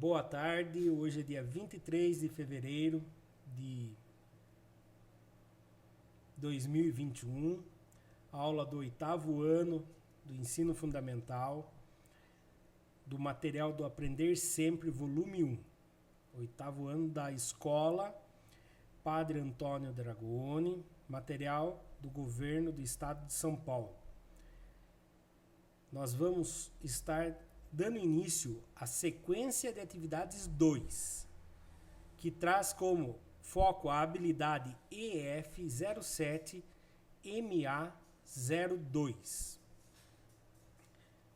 Boa tarde, hoje é dia 23 de fevereiro de 2021, aula do 8º ano do ensino fundamental, do material do Aprender Sempre, volume 1, 8º ano da escola Padre Antônio Dragoni, material do governo do estado de São Paulo. Nós vamos estar dando início à sequência de atividades 2, que traz como foco a habilidade EF07MA02.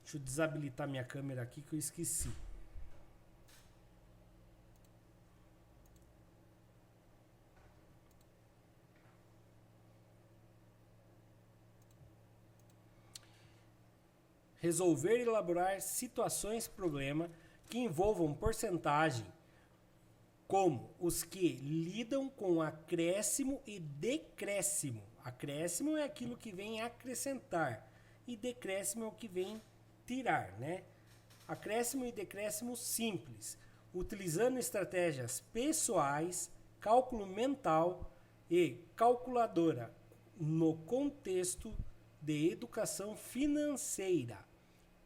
Deixa eu desabilitar minha câmera aqui que eu esqueci. Resolver e elaborar situações-problema que envolvam porcentagem, como os que lidam com acréscimo e decréscimo. Acréscimo é aquilo que vem acrescentar e decréscimo é o que vem tirar, né? Acréscimo e decréscimo simples, utilizando estratégias pessoais, cálculo mental e calculadora no contexto de educação financeira,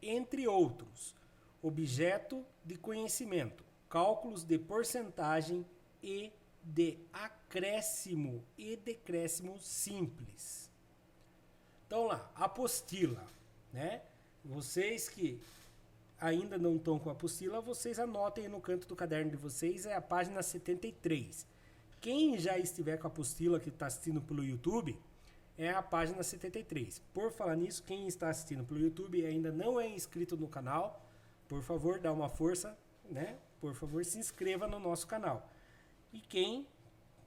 entre outros, objeto de conhecimento, cálculos de porcentagem e de acréscimo e decréscimo simples. Então lá, apostila, né? Vocês que ainda não estão com a apostila, vocês anotem aí no canto do caderno de vocês, é a página 73. Quem já estiver com a apostila que está assistindo pelo YouTube, é a página 73. Por falar nisso, quem está assistindo pelo YouTube e ainda não é inscrito no canal, por favor, dá uma força, né? Por favor, se inscreva no nosso canal. E quem,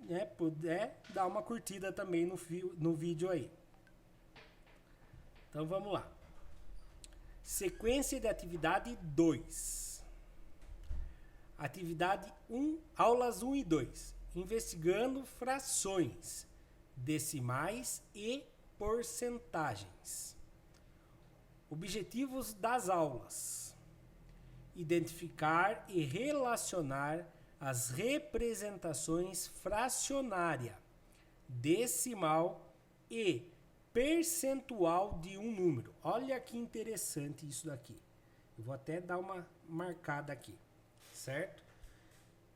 né, puder, dá uma curtida também no vídeo aí. Então vamos lá. Sequência de atividade 2. Atividade 1, aulas 1 e 2. Investigando frações, decimais e porcentagens. Objetivos das aulas: identificar e relacionar as representações fracionária, decimal e percentual de um número. Olha que interessante isso daqui. Eu vou até dar uma marcada aqui, certo?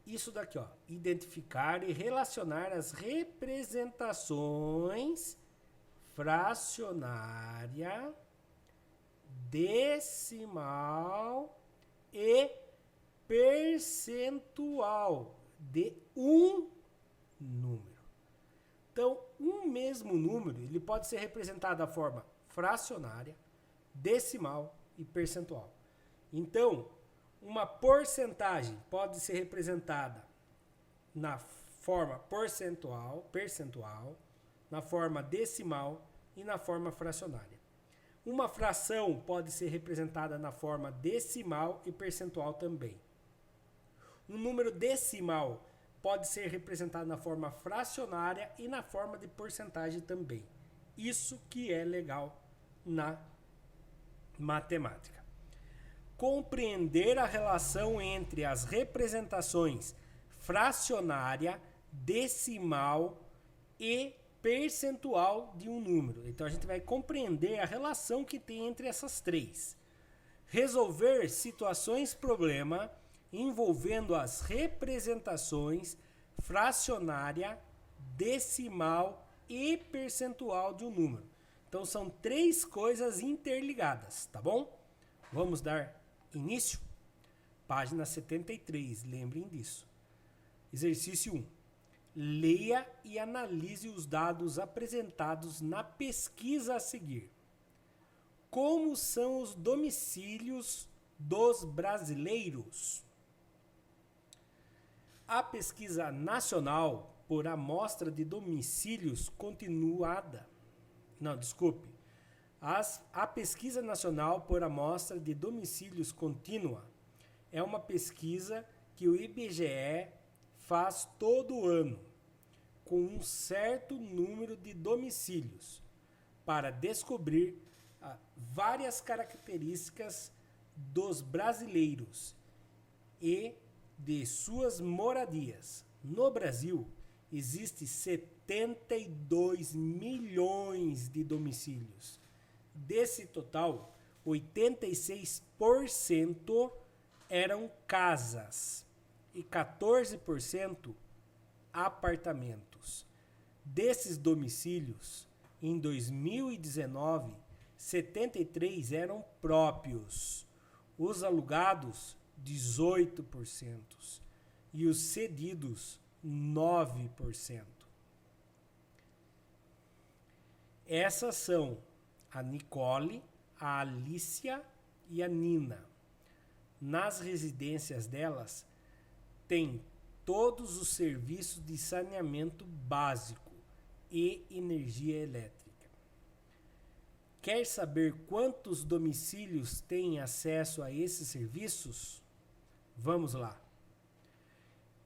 Isso daqui, ó, identificar e relacionar as representações fracionária, decimal e percentual de um número. Então, um mesmo número, ele pode ser representado da forma fracionária, decimal e percentual. Então, uma porcentagem pode ser representada na forma percentual, na forma decimal e na forma fracionária. Uma fração pode ser representada na forma decimal e percentual também. Um número decimal pode ser representado na forma fracionária e na forma de porcentagem também. Isso que é legal na matemática. Compreender a relação entre as representações fracionária, decimal e percentual de um número. Então a gente vai compreender a relação que tem entre essas três. Resolver situações-problema envolvendo as representações fracionária, decimal e percentual de um número. Então são três coisas interligadas, tá bom? Vamos dar início? Página 73, lembrem disso. Exercício 1. Leia e analise os dados apresentados na pesquisa a seguir. Como são os domicílios dos brasileiros? A pesquisa nacional por amostra de domicílios continuada. A pesquisa nacional por amostra de domicílios contínua é uma pesquisa que o IBGE faz todo ano, com um certo número de domicílios, para descobrir várias características dos brasileiros e de suas moradias. No Brasil, existe 72 milhões de domicílios. Desse total, 86% eram casas e 14% apartamentos. Desses domicílios, em 2019, 73 eram próprios. Os alugados, 18%. E os cedidos, 9%. Essas são a Nicole, a Alicia e a Nina. Nas residências delas, tem todos os serviços de saneamento básico e energia elétrica. Quer saber quantos domicílios têm acesso a esses serviços? Vamos lá.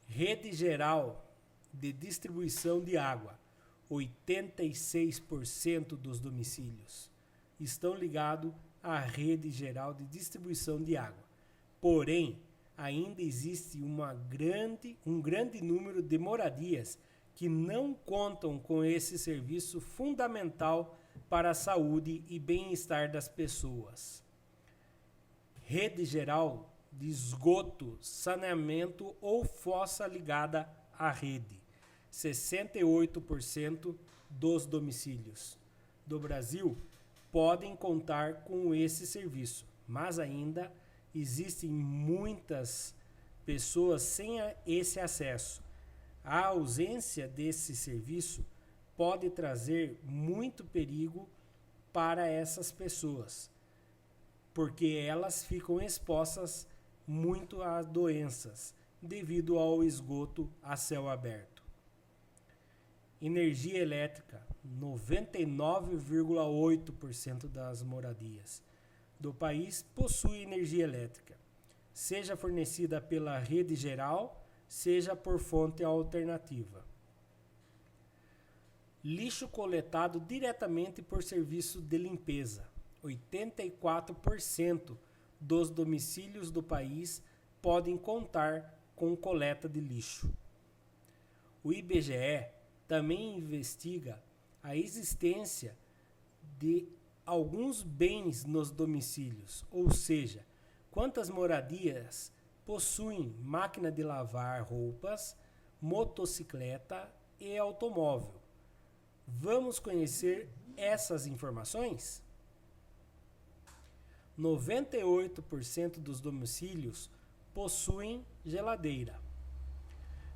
Rede Geral de Distribuição de Água. 86% dos domicílios estão ligados à Rede Geral de Distribuição de Água. Porém, ainda existe um grande número de moradias que não contam com esse serviço fundamental para a saúde e bem-estar das pessoas. Rede Geral de Esgoto, Saneamento ou Fossa ligada à rede. 68% dos domicílios do Brasil podem contar com esse serviço, mas ainda existem muitas pessoas sem esse acesso. A ausência desse serviço pode trazer muito perigo para essas pessoas, porque elas ficam expostas muito a doenças devido ao esgoto a céu aberto. Energia elétrica, 99,8% das moradias do país possui energia elétrica, seja fornecida pela rede geral, seja por fonte alternativa. Lixo coletado diretamente por serviço de limpeza. 84% dos domicílios do país podem contar com coleta de lixo. O IBGE também investiga a existência de alguns bens nos domicílios, ou seja, quantas moradias possuem máquina de lavar roupas, motocicleta e automóvel. Vamos conhecer essas informações? 98% dos domicílios possuem geladeira.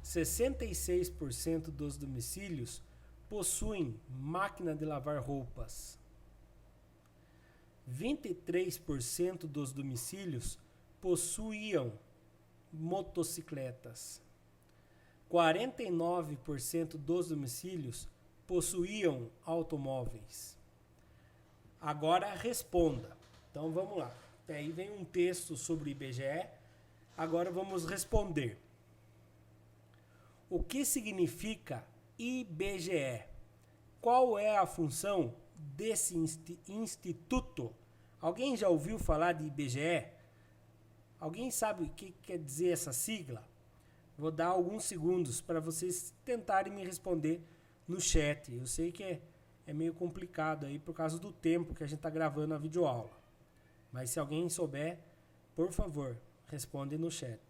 66% dos domicílios possuem máquina de lavar roupas. 23% dos domicílios possuíam motocicletas. 49% dos domicílios possuíam automóveis. Agora responda. Então vamos lá. Aí vem um texto sobre o IBGE. Agora vamos responder. O que significa IBGE? Qual é a função desse instituto? Alguém já ouviu falar de IBGE? Alguém sabe o que quer dizer essa sigla? Vou dar alguns segundos para vocês tentarem me responder no chat. Eu sei que é meio complicado aí por causa do tempo que a gente está gravando a videoaula. Mas se alguém souber, por favor, responde no chat.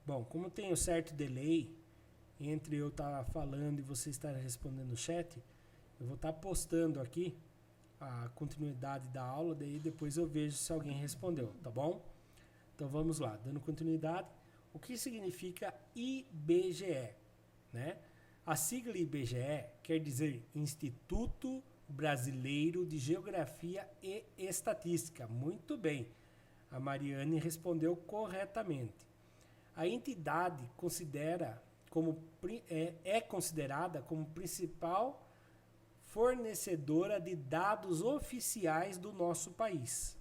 Bom, como tem um certo delay entre eu estar falando e você estar respondendo no chat, eu vou estar postando aqui a continuidade da aula, daí depois eu vejo se alguém respondeu, tá bom? Então vamos lá, dando continuidade. O que significa IBGE? Né? A sigla IBGE quer dizer Instituto Brasileiro de Geografia e Estatística. Muito bem, a Mariane respondeu corretamente. A entidade é considerada como principal fornecedora de dados oficiais do nosso país.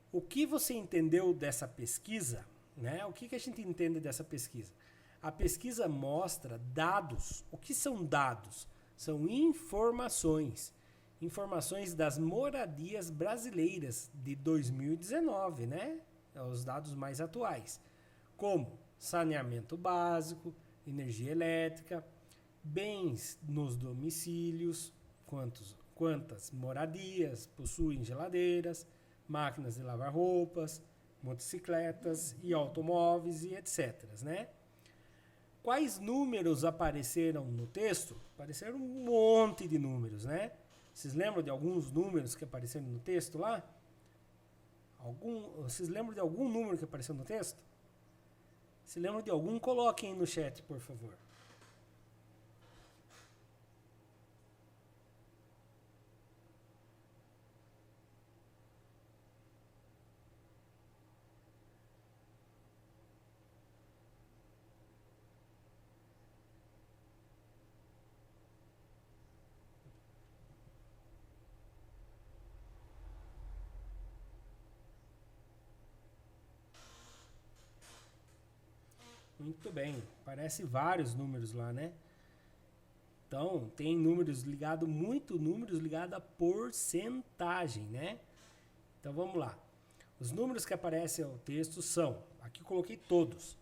O que você entendeu dessa pesquisa? né? O que a gente entende dessa pesquisa? A pesquisa mostra dados. O que são dados? São informações. Informações das moradias brasileiras de 2019, né? Os dados mais atuais. Como saneamento básico, energia elétrica, bens nos domicílios, quantas moradias possuem geladeiras, máquinas de lavar roupas, motocicletas e automóveis e etc, né? Quais números apareceram no texto? Apareceram um monte de números, né? Vocês lembram de alguns números que apareceram no texto lá? Vocês lembram de algum número que apareceu no texto? Se lembram de algum, coloquem aí no chat, por favor. Muito bem, parece vários números lá, né? Então, tem números ligados, muito números ligados a porcentagem, né? Então, vamos lá. Os números que aparecem ao texto são, aqui eu coloquei todos,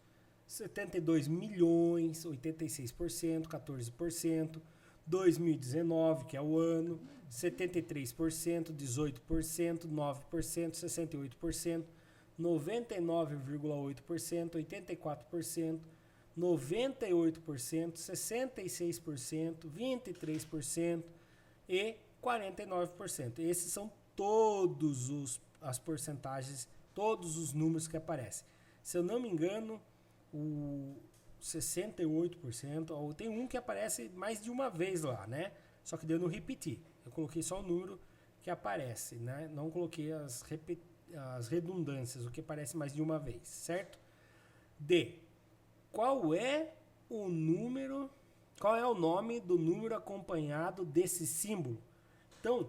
72 milhões, 86%, 14%, 2019, que é o ano, 73%, 18%, 9%, 68%, 99,8%, 84%, 98%, 66%, 23% e 49%. Esses são todos as porcentagens, todos os números que aparecem. Se eu não me engano, o 68%, ou tem um que aparece mais de uma vez lá, né? Só que eu não repeti. Eu coloquei só o número que aparece, né? Não coloquei as redundâncias, o que aparece mais de uma vez, certo? D. Qual é o nome do número acompanhado desse símbolo? Então,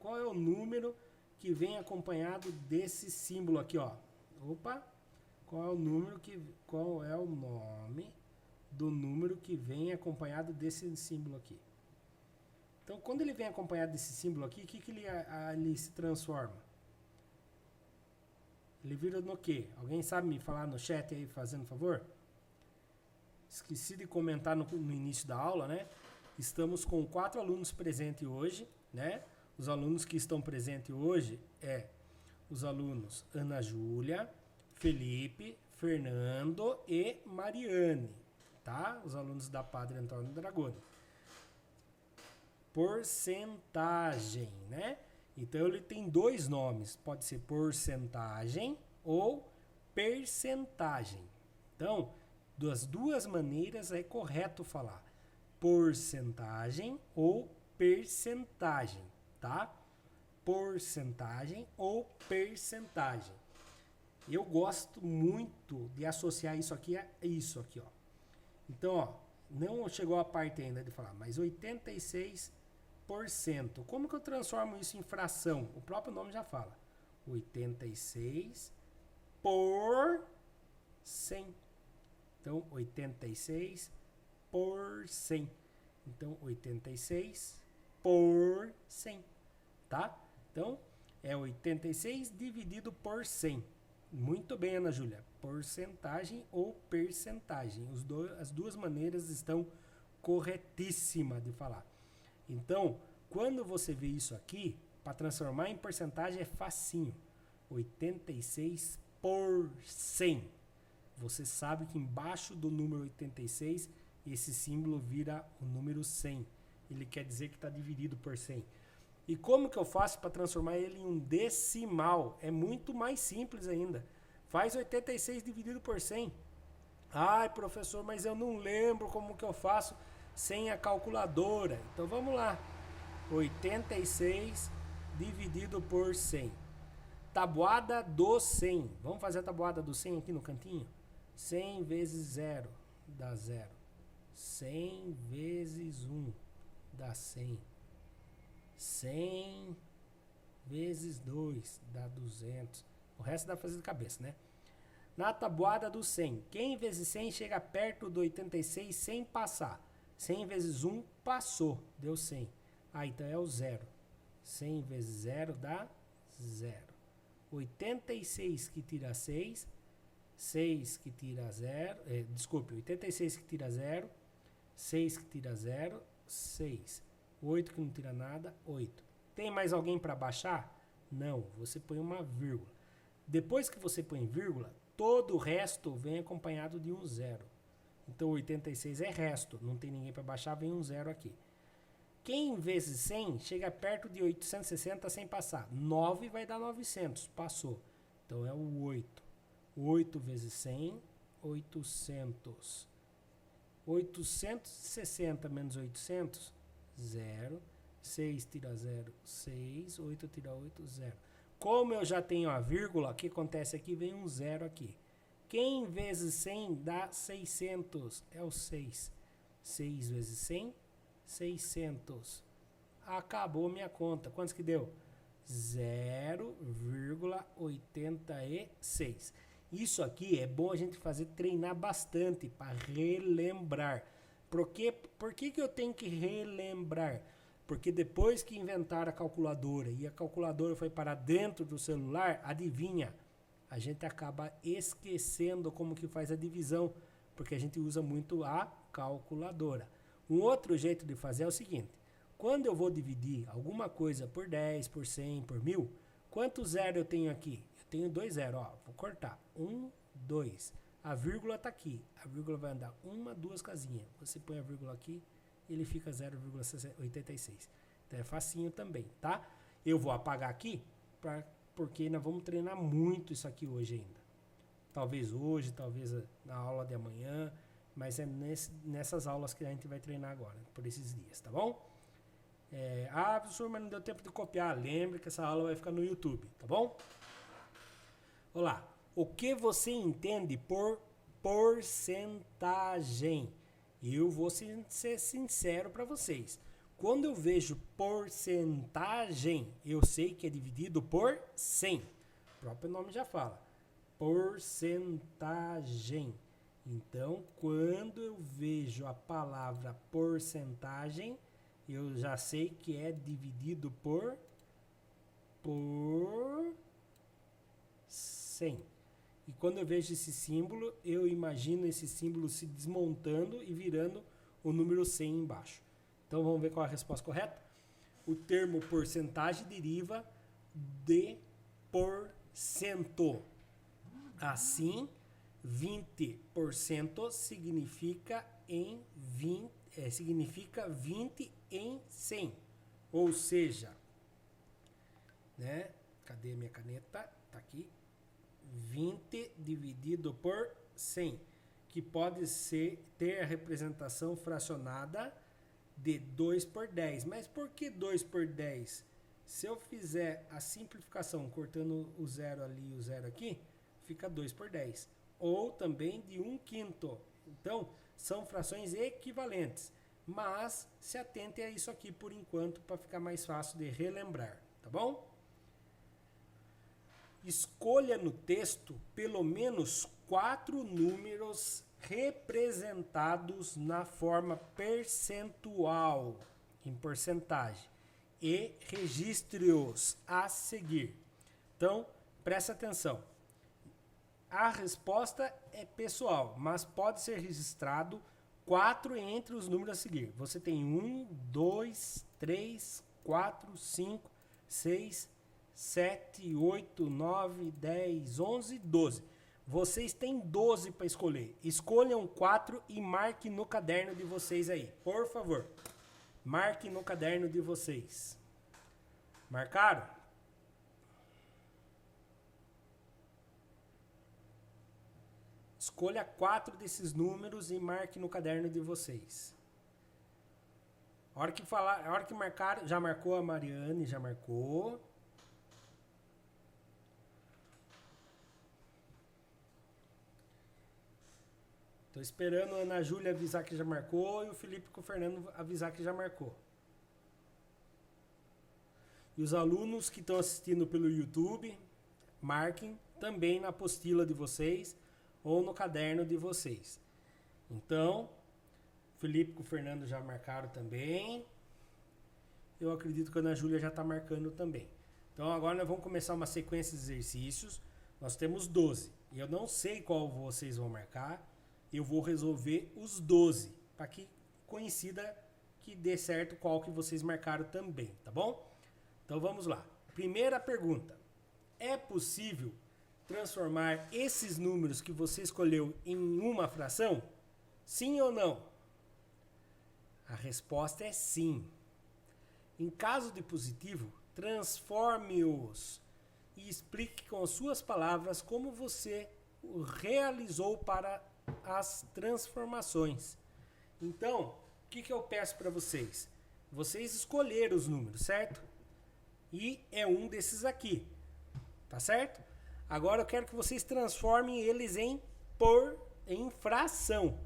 qual é o número que vem acompanhado desse símbolo aqui, ó? Opa! Qual é o nome do número que vem acompanhado desse símbolo aqui? Então, quando ele vem acompanhado desse símbolo aqui, o que ele se transforma? Ele vira no quê? Alguém sabe me falar no chat aí, fazendo favor? Esqueci de comentar no início da aula, né? Estamos com 4 alunos presentes hoje, né? Os alunos que estão presentes hoje os alunos Ana Júlia, Felipe, Fernando e Mariane, tá? Os alunos da Padre Antônio Dragoni. Porcentagem, né? Então ele tem 2 nomes, pode ser porcentagem ou percentagem. Então, das duas maneiras é correto falar porcentagem ou percentagem, tá? Porcentagem ou percentagem. Eu gosto muito de associar isso aqui a isso aqui, ó. Então, ó, não chegou a parte ainda de falar, mas 86%. Como que eu transformo isso em fração? O próprio nome já fala. 86 por 100. Então, 86 por 100. Então, 86 por 100. Tá? Então, é 86 dividido por 100. Muito bem, Ana Júlia. Porcentagem ou percentagem. As duas maneiras estão corretíssimas de falar. Então, quando você vê isso aqui, para transformar em porcentagem é facinho. 86 por 100. Você sabe que embaixo do número 86, esse símbolo vira o número 100. Ele quer dizer que está dividido por 100. E como que eu faço para transformar ele em um decimal? É muito mais simples ainda. Faz 86 dividido por 100. Ai, professor, mas eu não lembro como que eu faço sem a calculadora. Então vamos lá. 86 dividido por 100. Tabuada do 100. Vamos fazer a tabuada do 100 aqui no cantinho? 100 vezes 0 dá 0. 100 vezes 1 dá 100. 100 vezes 2 dá 200. O resto dá pra fazer de cabeça, né? Na tabuada do 100, quem vezes 100 chega perto do 86 sem passar? 100 vezes 1 passou, deu 100. Ah, então é o 0. 100 vezes 0 dá 0. 86 que tira 6, 6 que tira 0, desculpe, 86 que tira 0, 6 que tira 0, 6. 8 que não tira nada, 8. Tem mais alguém para baixar? Não, você põe uma vírgula. Depois que você põe vírgula, todo o resto vem acompanhado de um 0. Então 86 é resto, não tem ninguém para baixar, vem um 0 aqui. Quem vezes 100 chega perto de 860 sem passar? 9 vai dar 900, passou. Então é o 8. 8 vezes 100, 800. 860 menos 800, 0. 6 tira 0, 6. 8 tira 8, 0. Como eu já tenho a vírgula, o que acontece aqui? Vem um 0 aqui. Quem vezes 100 dá 600? É o 6. 6 vezes 100, 600. Acabou minha conta. Quantos que deu? 0,86. Isso aqui é bom a gente treinar bastante para relembrar. Por que eu tenho que relembrar? Porque depois que inventaram a calculadora e a calculadora foi para dentro do celular, adivinha? A gente acaba esquecendo como que faz a divisão, porque a gente usa muito a calculadora. Um outro jeito de fazer é o seguinte: quando eu vou dividir alguma coisa por 10, por 100, por 1000, quantos zeros eu tenho aqui? Eu tenho 2 zeros, ó, vou cortar. 1, 2. A vírgula está aqui. A vírgula vai andar 1, 2 casinhas. Você põe a vírgula aqui, ele fica 0,86. Então é facinho também, tá? Eu vou apagar aqui, porque nós vamos treinar muito isso aqui hoje ainda. Talvez hoje, talvez na aula de amanhã, mas é nessas aulas que a gente vai treinar agora, por esses dias, tá bom? Professor, mas não deu tempo de copiar. Lembre que essa aula vai ficar no YouTube, tá bom? Olá, o que você entende por porcentagem? Eu vou ser sincero para vocês. Quando eu vejo porcentagem, eu sei que é dividido por 100. O próprio nome já fala. Porcentagem. Então, quando eu vejo a palavra porcentagem, eu já sei que é dividido por 100. E quando eu vejo esse símbolo, eu imagino esse símbolo se desmontando e virando o número 100 embaixo. Então vamos ver qual é a resposta correta. O termo porcentagem deriva de porcento. Assim, 20% significa 20 em 100. Ou seja, né? Cadê a minha caneta? Tá aqui. 20 dividido por 100, que pode ter a representação fracionada de 2 por 10. Mas por que 2 por 10? Se eu fizer a simplificação, cortando o 0 ali e o 0 aqui, fica 2 por 10. Ou também de 1/5. Então, são frações equivalentes. Mas se atente a isso aqui por enquanto, para ficar mais fácil de relembrar, tá bom? Escolha no texto pelo menos 4 números representados na forma percentual, em porcentagem, e registre-os a seguir. Então, presta atenção. A resposta é pessoal, mas pode ser registrado 4 entre os números a seguir. Você tem 1, 2, 3, 4, 5, 6, 7, 8, 9, 10, 11, 12. Vocês têm 12 para escolher. Escolham 4 e marque no caderno de vocês aí. Por favor, marque no caderno de vocês. Marcaram? Escolha 4 desses números e marque no caderno de vocês. A hora que marcar, já marcou a Mariane, já marcou. Tô esperando a Ana Júlia avisar que já marcou e o Felipe com o Fernando avisar que já marcou. E os alunos que estão assistindo pelo YouTube, marquem também na apostila de vocês ou no caderno de vocês. Então, Felipe com o Fernando já marcaram também. Eu acredito que a Ana Júlia já está marcando também. Então agora nós vamos começar uma sequência de exercícios. Nós temos 12. E eu não sei qual vocês vão marcar. Eu vou resolver os 12. Para que coincida que dê certo qual que vocês marcaram também. Tá bom? Então vamos lá. Primeira pergunta. É possível transformar esses números que você escolheu em uma fração? Sim ou não? A resposta é sim. Em caso de positivo, transforme-os e explique com as suas palavras como você o realizou para as transformações. Então, o que eu peço para vocês? Vocês escolheram os números, certo? E é um desses aqui, tá certo? Agora eu quero que vocês transformem eles em fração.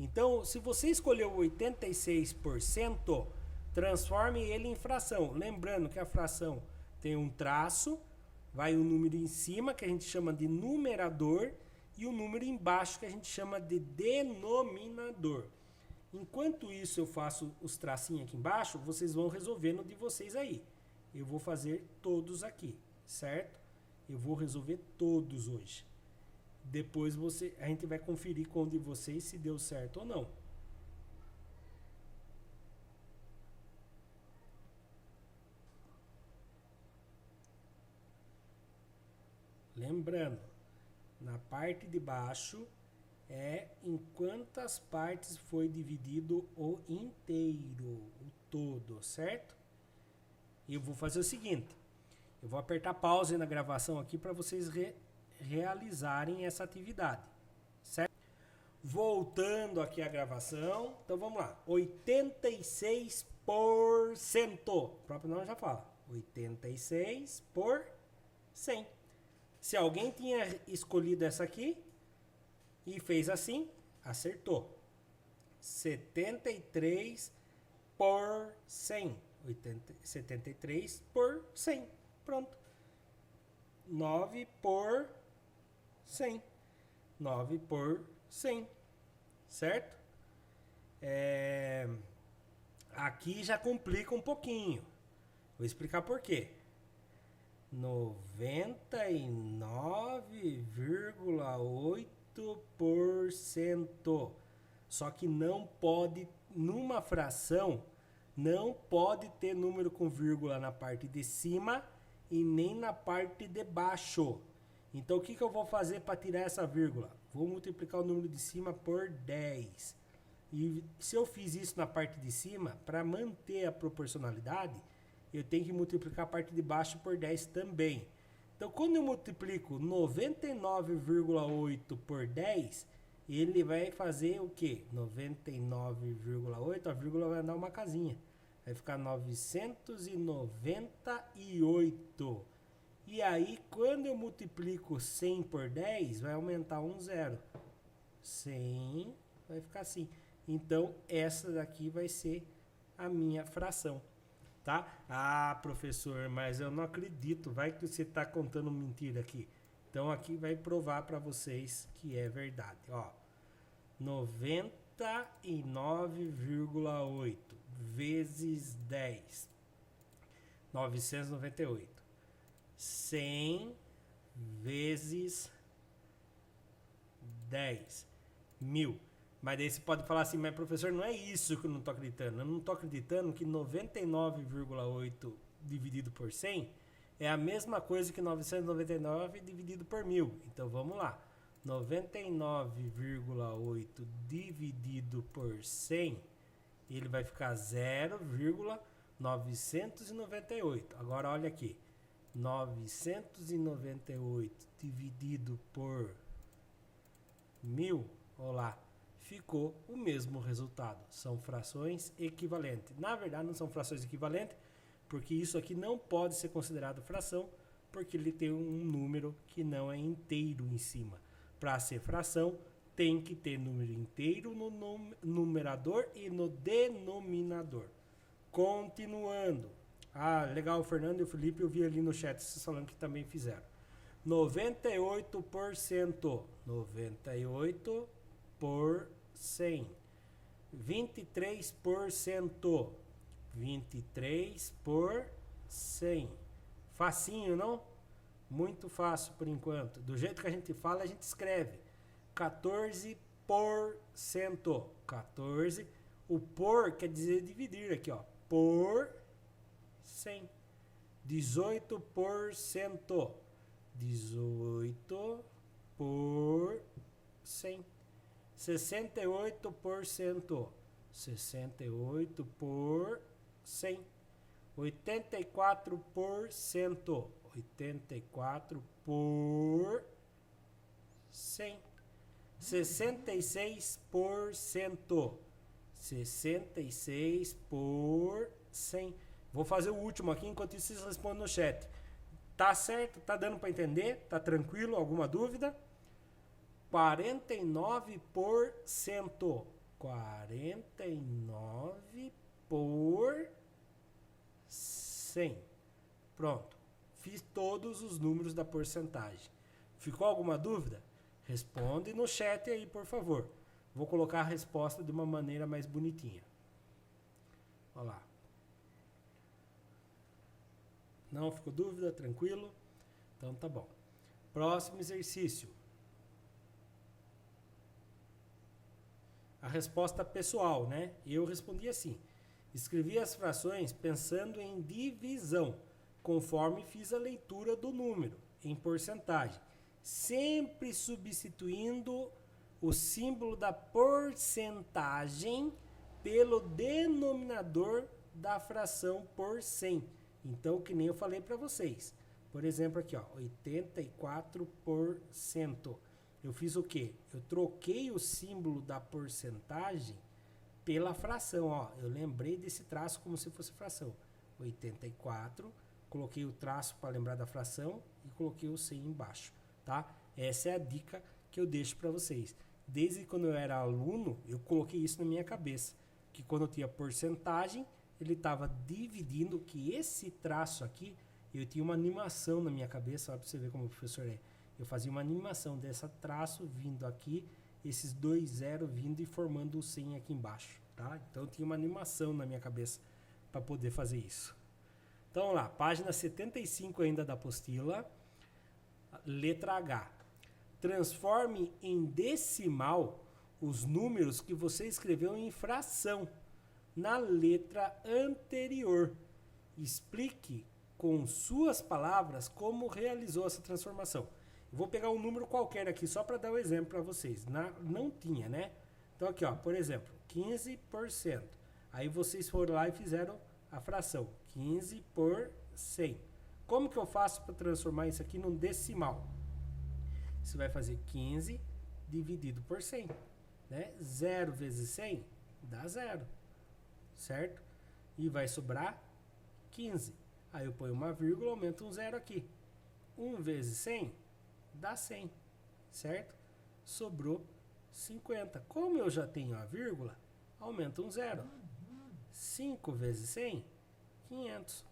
Então, se você escolheu 86%, transforme ele em fração. Lembrando que a fração tem um traço, vai um número em cima, que a gente chama de numerador, e o número embaixo, que a gente chama de denominador. Enquanto isso eu faço os tracinhos aqui embaixo, vocês vão resolvendo de vocês aí. Eu vou fazer todos aqui, certo? Eu vou resolver todos hoje. Depois a gente vai conferir com o de vocês se deu certo ou não. Lembrando, na parte de baixo é em quantas partes foi dividido o inteiro, o todo, certo? E eu vou fazer o seguinte, eu vou apertar pause na gravação aqui para vocês realizarem essa atividade, certo? Voltando aqui a gravação, então vamos lá, 86%, o próprio nome já fala, 86 por 100. Se alguém tinha escolhido essa aqui e fez assim, acertou. 73 por 100. 73 por 100. Pronto. 9 por 100. 9 por 100. Certo? Aqui já complica um pouquinho. Vou explicar por quê. 99,8%. Só que não pode, numa fração, não pode ter número com vírgula na parte de cima e nem na parte de baixo. Então o que eu vou fazer para tirar essa vírgula? Vou multiplicar o número de cima por 10. E se eu fiz isso na parte de cima, para manter a proporcionalidade, eu tenho que multiplicar a parte de baixo por 10 também. Então, quando eu multiplico 99,8 por 10, ele vai fazer o quê? 99,8, a vírgula vai dar uma casinha. Vai ficar 998. E aí, quando eu multiplico 100 por 10, vai aumentar um zero. 100 vai ficar assim. Então, essa daqui vai ser a minha fração. Tá? Ah, professor, mas eu não acredito. Vai que você está contando mentira aqui. Então aqui vai provar para vocês que é verdade. Ó, 99,8 vezes 10. 998. 100 vezes 10. 1000. Mas daí você pode falar assim, mas professor, não é isso que eu não estou acreditando. Eu não estou acreditando que 99,8 dividido por 100 é a mesma coisa que 999 dividido por 1000. Então vamos lá. 99,8 dividido por 100, ele vai ficar 0,998. Agora olha aqui. 998 dividido por 1000, olha lá. Ficou o mesmo resultado. São frações equivalentes. Na verdade, não são frações equivalentes, porque isso aqui não pode ser considerado fração, porque ele tem um número que não é inteiro em cima. Para ser fração, tem que ter número inteiro no numerador e no denominador. Continuando. Ah, legal, o Fernando e o Felipe, eu vi ali no chat vocês falando que também fizeram. 98%. 98 por 100. 23%. 23 por 100. Facinho, não? Muito fácil por enquanto. Do jeito que a gente fala, a gente escreve. 14%. 14. O por quer dizer dividir aqui, ó. Por 100. 18%. 18 por 100. 68%. 68 por 100. 84%. 84 por 100. 66%. 66 por 100. Vou fazer o último aqui, enquanto isso vocês respondem no chat. Tá certo? Tá dando para entender? Tá tranquilo? Alguma dúvida? 49%. 49 por 100. Pronto. Fiz todos os números da porcentagem. Ficou alguma dúvida? Responde no chat aí, por favor. Vou colocar a resposta de uma maneira mais bonitinha. Olha lá. Não ficou dúvida? Tranquilo? Então tá bom. Próximo exercício. A resposta pessoal, né? Eu respondi assim. Escrevi as frações pensando em divisão, conforme fiz a leitura do número, em porcentagem. Sempre substituindo o símbolo da porcentagem pelo denominador da fração por 100. Então, que nem eu falei para vocês. Por exemplo, aqui, ó, 84%. Eu fiz o quê? Eu troquei o símbolo da porcentagem pela fração, ó. Eu lembrei desse traço como se fosse fração. 84, coloquei o traço para lembrar da fração e coloquei o 100 embaixo, tá? Essa é a dica que eu deixo para vocês. Desde quando eu era aluno, eu coloquei isso na minha cabeça, que quando eu tinha porcentagem, ele estava dividindo, que esse traço aqui, eu tinha uma animação na minha cabeça, para você ver como o professor é. Eu fazia uma animação dessa traço vindo aqui, esses dois zeros vindo e formando o 100 aqui embaixo, tá? Então eu tinha uma animação na minha cabeça para poder fazer isso. Então vamos lá, página 75 ainda da apostila, letra H. Transforme em decimal os números que você escreveu em fração na letra anterior. Explique com suas palavras como realizou essa transformação. Eu vou pegar um número qualquer aqui só para dar um exemplo para vocês. Não tinha, né? Então aqui, ó, por exemplo, 15%. Aí vocês foram lá e fizeram a fração 15 por 100. Como que eu faço para transformar isso aqui num decimal? Você vai fazer 15 dividido por 100, né? 0 vezes 100 dá 0, certo? E vai sobrar 15. Aí eu ponho uma vírgula, aumento um 0 aqui. 1 vezes 100 dá 100, certo? Sobrou 50. Como eu já tenho a vírgula, aumenta um 0. 5 vezes 100, 500.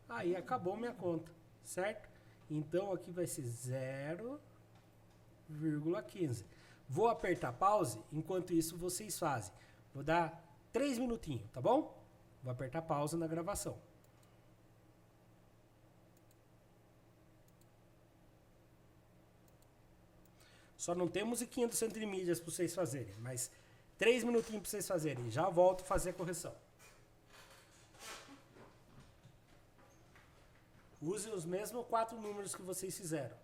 Aí acabou minha conta, certo? Então aqui vai ser 0,15. Vou apertar pause, enquanto isso vocês fazem. Vou dar 3 minutinhos, tá bom? Vou apertar pausa na gravação. Só não tem musiquinha do Centro de Mídias para vocês fazerem, mas 3 minutinhos para vocês fazerem. Já volto a fazer a correção. Use os mesmos 4 números que vocês fizeram.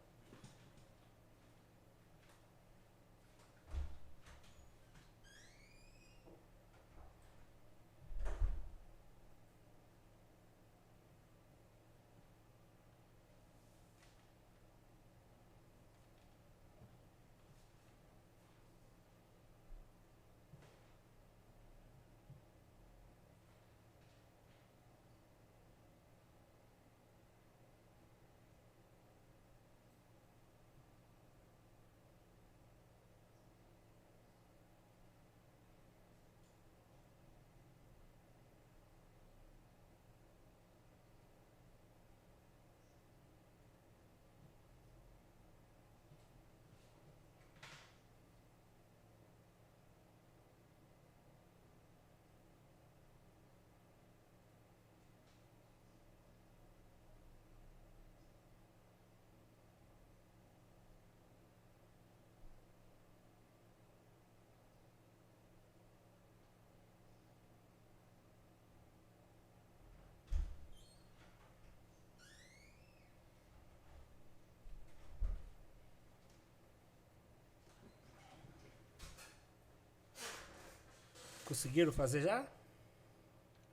Conseguiram fazer já?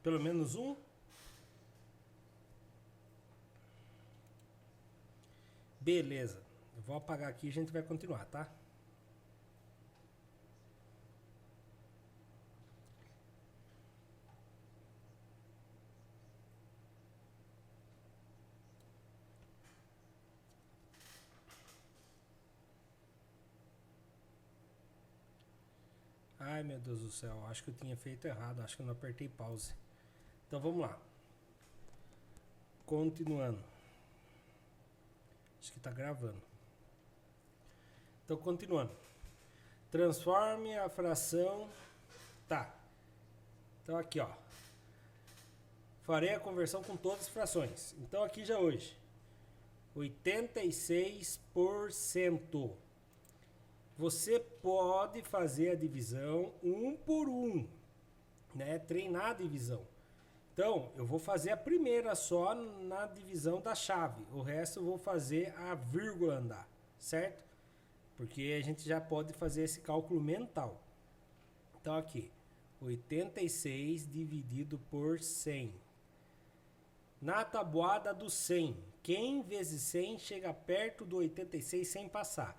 Pelo menos um? Beleza. Eu vou apagar aqui e a gente vai continuar, tá? Ai, meu Deus do céu, acho que eu tinha feito errado, acho que eu não apertei pause. Então vamos lá. Continuando. Acho que tá gravando. Então continuando. Transforme a fração. Tá. Então aqui, ó. Farei a conversão com todas as frações. Então aqui já hoje. 86%. Você pode fazer a divisão um por um, né? Treinar a divisão. Então, eu vou fazer a primeira só na divisão da chave. O resto eu vou fazer a vírgula andar, certo? Porque a gente já pode fazer esse cálculo mental. Então, aqui, 86 dividido por 100. Na tabuada do 100, quem vezes 100 chega perto do 86 sem passar?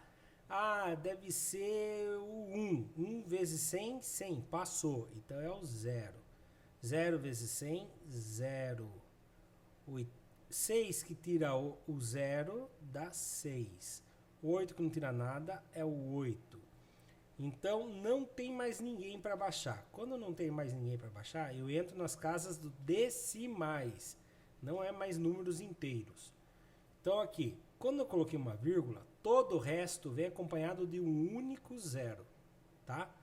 Ah, deve ser o 1. 1 vezes 100, 100. Passou. Então é o 0. 0 vezes 100, 0. 6 que tira o 0 dá 6. 8 que não tira nada é o 8. Então não tem mais ninguém para baixar. Quando não tem mais ninguém para baixar, eu entro nas casas do decimais. Não é mais números inteiros. Então aqui, quando eu coloquei uma vírgula, todo o resto vem acompanhado de um único zero, tá?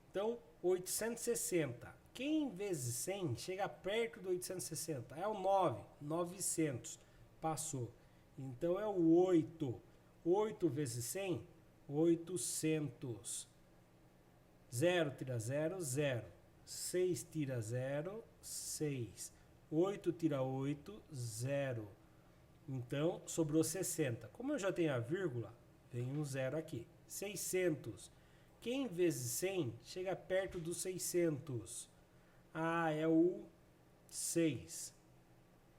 Então, 860. Quem vezes 100 chega perto do 860? É o 9, 900. Passou. Então é o 8. 8 vezes 100, 800. 0 tira 0, 0. 6 tira 0, 6. 8 tira 8, 0. Então, sobrou 60. Como eu já tenho a vírgula, vem um zero aqui. 600. Quem vezes 100 chega perto dos 600? Ah, é o 6.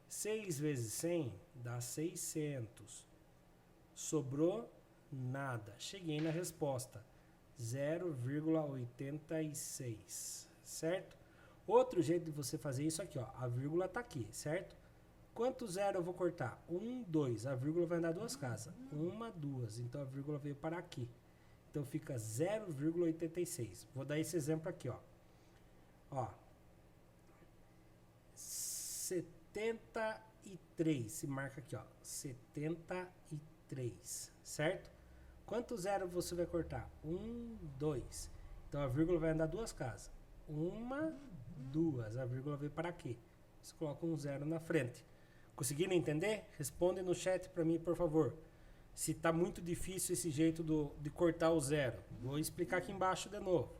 6 vezes 100 dá 600. Sobrou nada. Cheguei na resposta. 0,86. Certo? Outro jeito de você fazer isso aqui, ó. A vírgula está aqui, certo? Quanto zero eu vou cortar? 1, 2. A vírgula vai dar duas casas. 1, 2. Então a vírgula veio para aqui. Então fica 0,86. Vou dar esse exemplo aqui, ó. Ó. 73. Se marca aqui, ó. 73. Certo? Quanto zero você vai cortar? 1, 2. Então a vírgula vai andar duas casas. 1, 2. A vírgula veio para aqui. Você coloca um zero na frente. Conseguiram entender? Responde no chat para mim, por favor. Se está muito difícil esse jeito de cortar o zero. Vou explicar aqui embaixo de novo.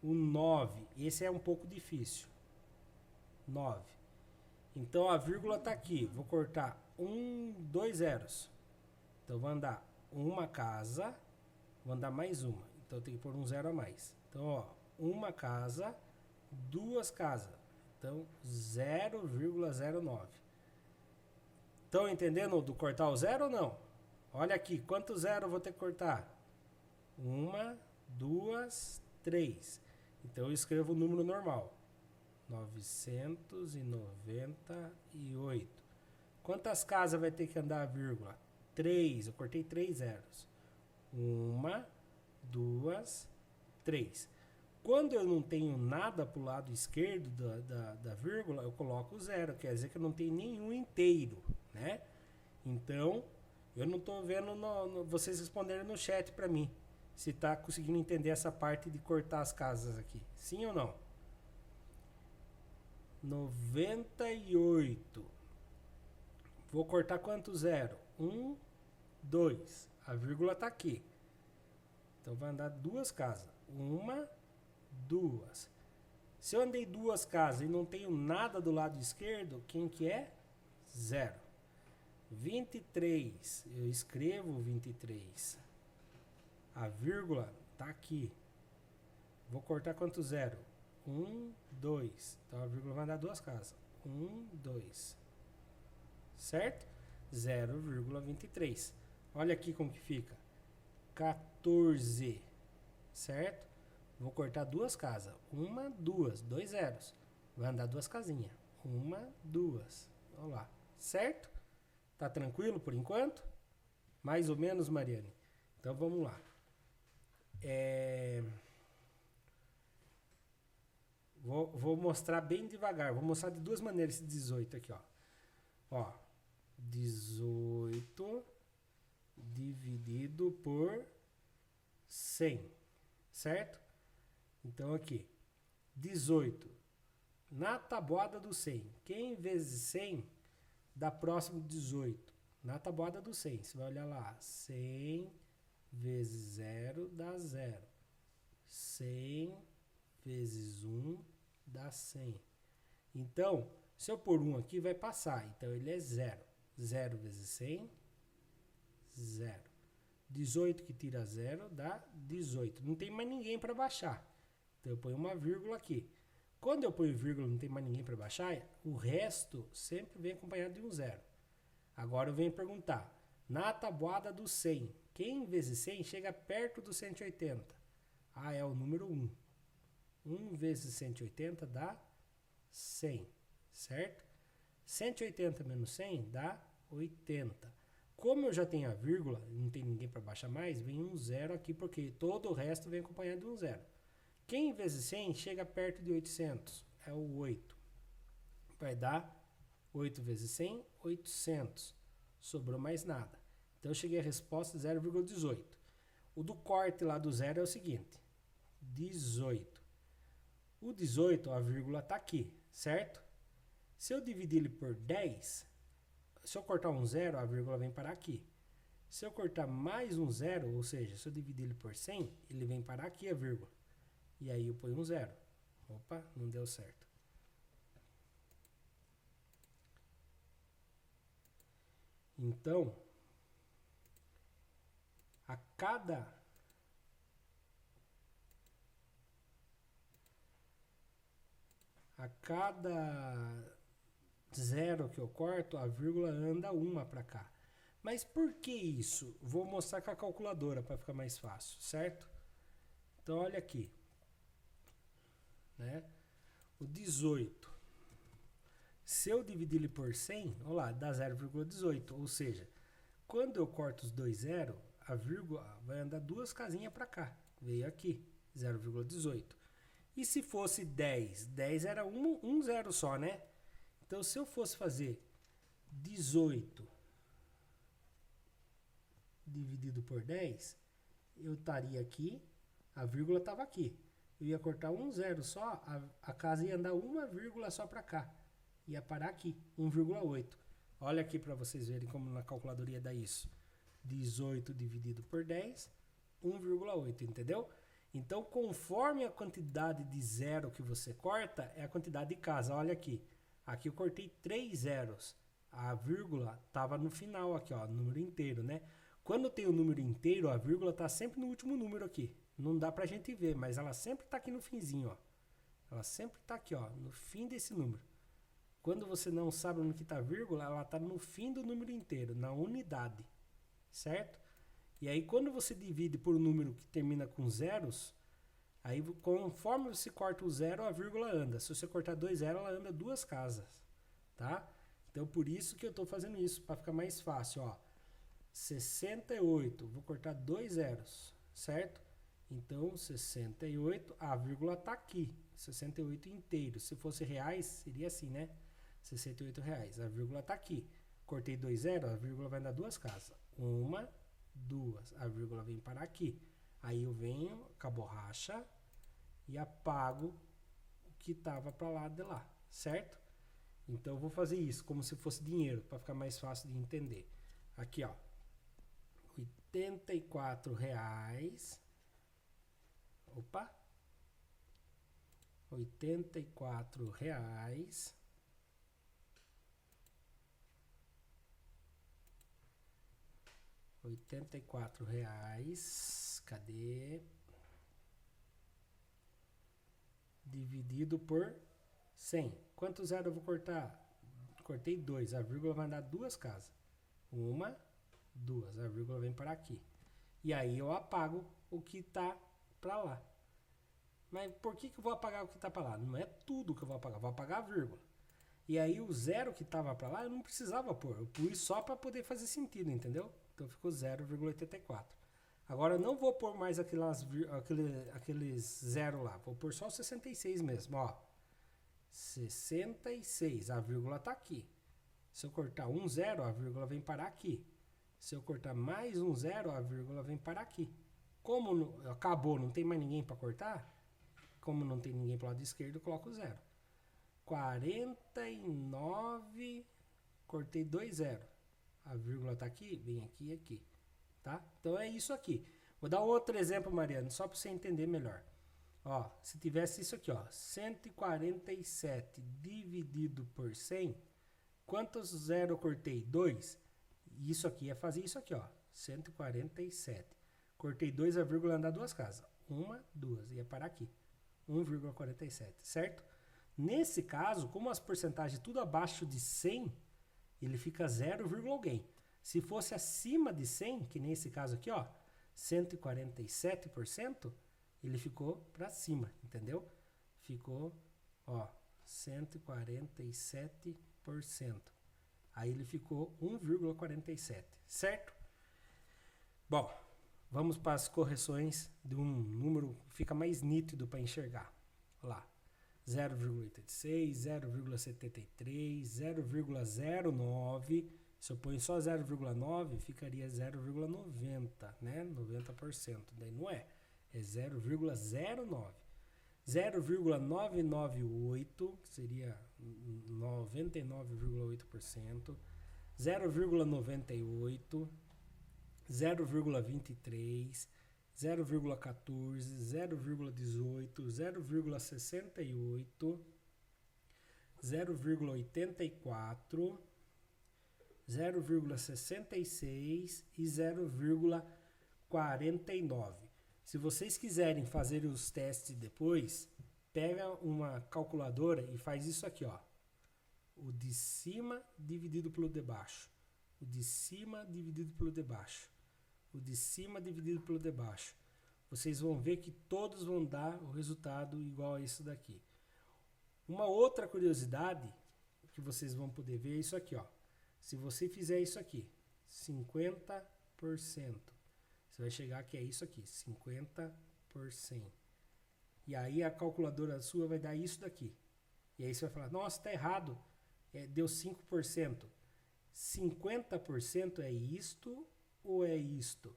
O 9. Esse é um pouco difícil. 9. Então a vírgula está aqui. Vou cortar 2 zeros. Então vou andar uma casa. Vou andar mais uma. Então tem que pôr um zero a mais. Então, ó. Uma casa. Duas casas. Então 0,09. Estão entendendo do cortar o zero ou não? Olha aqui, quanto zero eu vou ter que cortar? 1, 2, 3. Então eu escrevo o número normal. 998. Quantas casas vai ter que andar a vírgula? 3. Eu cortei 3 zeros. 1, 2, 3. Quando eu não tenho nada para o lado esquerdo da vírgula, eu coloco o zero. Quer dizer que eu não tenho nenhum inteiro, né? Então, eu não estou vendo vocês responderem no chat para mim. Se está conseguindo entender essa parte de cortar as casas aqui. Sim ou não? 98. Vou cortar quanto zero? 1, 2. A vírgula está aqui. Então, vai andar duas casas. 1, 2. Se eu andei duas casas e não tenho nada do lado esquerdo, quem que é? 0. 23. Eu escrevo 23. A vírgula está aqui. Vou cortar quanto zero? 1, 2. Então a vírgula vai dar duas casas. 1, 2. Certo? 0,23. Olha aqui como que fica. 14. Certo? Vou cortar duas casas. Uma, duas. Dois zeros. Vai andar duas casinhas. Uma, duas. Olha lá. Certo? Tá tranquilo por enquanto? Mais ou menos, Mariane? Então vamos lá. Vou mostrar bem devagar. Vou mostrar de duas maneiras esse 18 aqui, ó. Ó. 18 dividido por 100. Certo? Então aqui. 18. Na tabuada do 100. Quem vezes 100 dá próximo de 18? Na tabuada do 100. Você vai olhar lá. 100 vezes 0 dá 0. 100 vezes 1 dá 100. Então, se eu pôr 1 aqui, vai passar. Então, ele é 0. 0 vezes 100, 0. 18 que tira 0 dá 18. Não tem mais ninguém para baixar. Então, eu ponho uma vírgula aqui. Quando eu ponho vírgula e não tem mais ninguém para baixar, o resto sempre vem acompanhado de um 0. Agora eu venho perguntar. Na tabuada do 100, quem vezes 100 chega perto do 180? Ah, é o número 1. 1 vezes 180 dá 100, certo? 180 menos 100 dá 80. Como eu já tenho a vírgula, não tem ninguém para baixar mais, vem um 0 aqui, porque todo o resto vem acompanhado de um 0. Quem vezes 100 chega perto de 800? É o 8. Vai dar 8 vezes 100, 800. Sobrou mais nada. Então eu cheguei à resposta 0,18. O do corte lá do 0 é o seguinte. 18. O 18, a vírgula está aqui, certo? Se eu dividir ele por 10, se eu cortar um 0, a vírgula vem parar aqui. Se eu cortar mais um 0, ou seja, se eu dividir ele por 100, ele vem parar aqui a vírgula. E aí eu ponho um 0. Opa, não deu certo. Então, a cada zero que eu corto, a vírgula anda uma para cá. Mas por que isso? Vou mostrar com a calculadora para ficar mais fácil, certo? Então olha aqui, né? O 18. Se eu dividir ele por 100, olha lá, dá 0,18. Ou seja, quando eu corto os dois zeros, a vírgula vai andar duas casinhas para cá. Veio aqui, 0,18. E se fosse 10? 10 era um zero só, né? Então, se eu fosse fazer 18 dividido por 10, eu estaria aqui, a vírgula estava aqui. Eu ia cortar um zero só, a casa ia andar uma vírgula só para cá. Ia parar aqui, 1,8. Olha aqui para vocês verem como na calculadora ia dar isso. 18 dividido por 10, 1,8, entendeu? Então, conforme a quantidade de zero que você corta, é a quantidade de casa. Olha aqui. Aqui eu cortei 3 zeros. A vírgula estava no final aqui, ó, número inteiro, né? Quando tem o número inteiro, a vírgula está sempre no último número aqui. Não dá pra gente ver, mas ela sempre está aqui no finzinho, ó. Ela sempre está aqui, ó, no fim desse número. Quando você não sabe onde está a vírgula, ela está no fim do número inteiro, na unidade, certo? E aí quando você divide por um número que termina com zeros, aí conforme você corta o zero, a vírgula anda. Se você cortar 2 zeros, ela anda duas casas, tá? Então por isso que eu estou fazendo isso, para ficar mais fácil, ó. 68, vou cortar 2 zeros, certo? Então 68, a vírgula está aqui, 68 inteiro. Se fosse reais, seria assim, né? 68 reais, a vírgula está aqui. Cortei 2 zeros, a vírgula vai dar duas casas. Uma, duas, a vírgula vem parar aqui. Aí eu venho com a borracha e apago o que estava para lá de lá, certo? Então eu vou fazer isso como se fosse dinheiro, para ficar mais fácil de entender. Aqui, ó, 84 reais. Opa! 84 reais. R$ 84. Cadê? dividido por 100. Quantos zero eu vou cortar? Cortei 2. A vírgula vai dar duas casas. 1, 2. A vírgula vem para aqui. E aí eu apago o que está para lá. Mas por que eu vou apagar o que está para lá? Não é tudo que eu vou apagar. Vou apagar a vírgula. E aí o zero que estava para lá eu não precisava pôr. Eu pus só para poder fazer sentido, entendeu? Então ficou 0,84. Agora eu não vou pôr mais aqueles zero lá. Vou pôr só o 66 mesmo, ó. 66, a vírgula está aqui. Se eu cortar um zero, a vírgula vem parar aqui. Se eu cortar mais um zero, a vírgula vem parar aqui. Como acabou, não tem mais ninguém para cortar, como não tem ninguém para o lado esquerdo, eu coloco zero. 49, cortei 2 zero. A vírgula está aqui, vem aqui e aqui. Tá? Então é isso aqui. Vou dar outro exemplo, Mariana, só para você entender melhor. Ó, se tivesse isso aqui, ó, 147 dividido por 100, quantos zero eu cortei? 2. Isso aqui ia fazer isso aqui, ó, 147. Cortei 2, a vírgula andar duas casas. 1, 2, ia parar aqui. 1,47, certo? Nesse caso, como as porcentagens tudo abaixo de 100, ele fica 0, alguém. Se fosse acima de 100, que nesse caso aqui, ó, 147%, ele ficou para cima, entendeu? Ficou, ó, 147%. Aí ele ficou 1,47, certo? Bom, vamos para as correções de um número que fica mais nítido para enxergar. Olha lá, 0,86, 0,73, 0,09. Se eu ponho só 0,9, ficaria 0,90, né? 90%. Daí não é. É 0,09. 0,998, que seria 99,8%. 0,98. 0,23. 0,14. 0,18. 0,68. 0,84. 0,66 e 0,49. Se vocês quiserem fazer os testes depois, pega uma calculadora e faz isso aqui, ó. O de cima dividido pelo de baixo. O de cima dividido pelo de baixo. O de cima dividido pelo de baixo. Vocês vão ver que todos vão dar o resultado igual a isso daqui. Uma outra curiosidade que vocês vão poder ver é isso aqui, ó. Se você fizer isso aqui, 50%, você vai chegar que é isso aqui, 50%. E aí a calculadora sua vai dar isso daqui. E aí você vai falar, nossa, tá errado, deu 5%. 50% é isto ou é isto?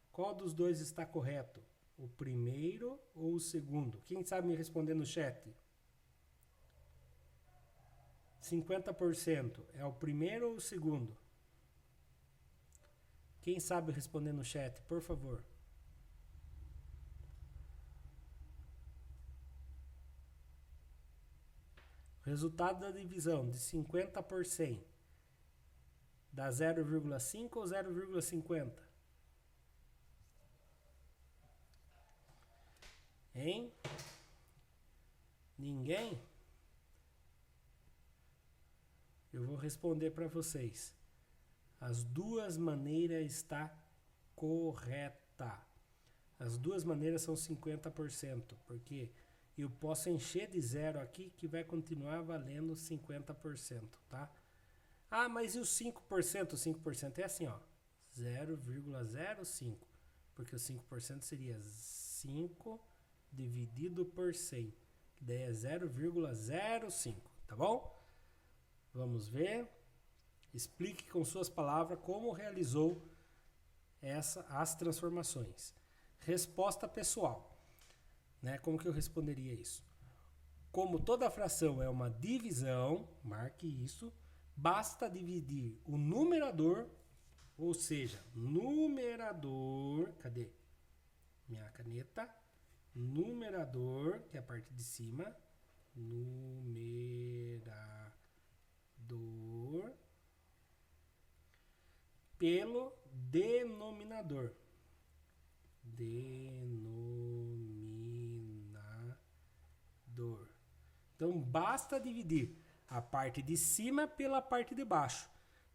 Qual dos dois está correto? O primeiro ou o segundo? Quem sabe me responder no chat? 50% é o primeiro ou o segundo? Quem sabe responder no chat, por favor? Resultado da divisão de 50 por 100 dá 0,5 ou 0,50? Hein? Ninguém? Eu vou responder para vocês. As duas maneiras está correta. As duas maneiras são 50%, porque eu posso encher de zero aqui que vai continuar valendo 50%, tá? Ah, mas e os 5%? O 5% é assim, ó, 0,05, porque o 5% seria 5 dividido por 100, que daí é 0,05, tá bom? Vamos ver. Explique com suas palavras como realizou as transformações. Resposta pessoal. Né? Como que eu responderia isso? Como toda fração é uma divisão, marque isso, basta dividir o numerador, ou seja, numerador, cadê minha caneta? Numerador, que é a parte de cima, numerador pelo denominador. Denominador. basta dividir a parte de cima pela parte de baixo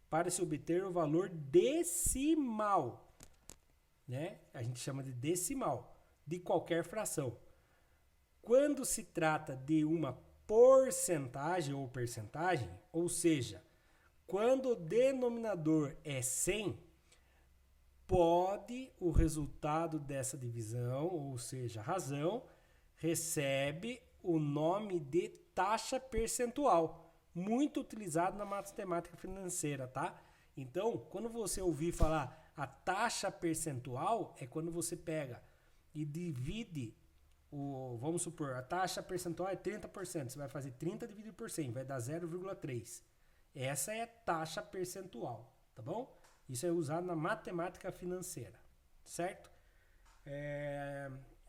para se obter o valor decimal, né? A gente chama de decimal de qualquer fração. Quando se trata de uma porcentagem ou percentagem, ou seja, quando o denominador é 100, pode o resultado dessa divisão, ou seja, a razão, recebe o nome de taxa percentual, muito utilizado na matemática financeira, tá? Então, quando você ouvir falar a taxa percentual, é quando você pega e divide vamos supor, a taxa percentual é 30%, você vai fazer 30 dividido por 100, vai dar 0,3. Essa é a taxa percentual, tá bom? Isso é usado na matemática financeira, certo?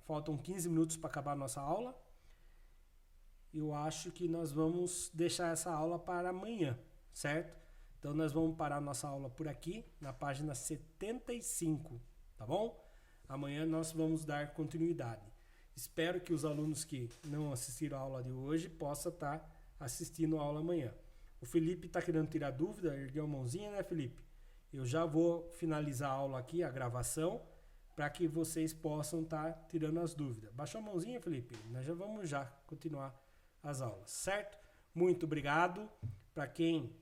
Faltam 15 minutos para acabar a nossa aula. Eu acho que nós vamos deixar essa aula para amanhã, certo? Então nós vamos parar a nossa aula por aqui, na página 75, tá bom? Amanhã nós vamos dar continuidade. Espero que os alunos que não assistiram a aula de hoje possam estar assistindo a aula amanhã. O Felipe está querendo tirar dúvida, ergueu a mãozinha, né, Felipe? Eu já vou finalizar a aula aqui, a gravação, para que vocês possam estar tirando as dúvidas. Baixou a mãozinha, Felipe? Nós já vamos continuar as aulas, certo? Muito obrigado para quem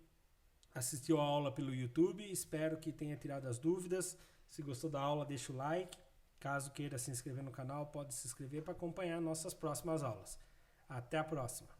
assistiu a aula pelo YouTube. Espero que tenha tirado as dúvidas. Se gostou da aula, deixa o like. Caso queira se inscrever no canal, pode se inscrever para acompanhar nossas próximas aulas. Até a próxima!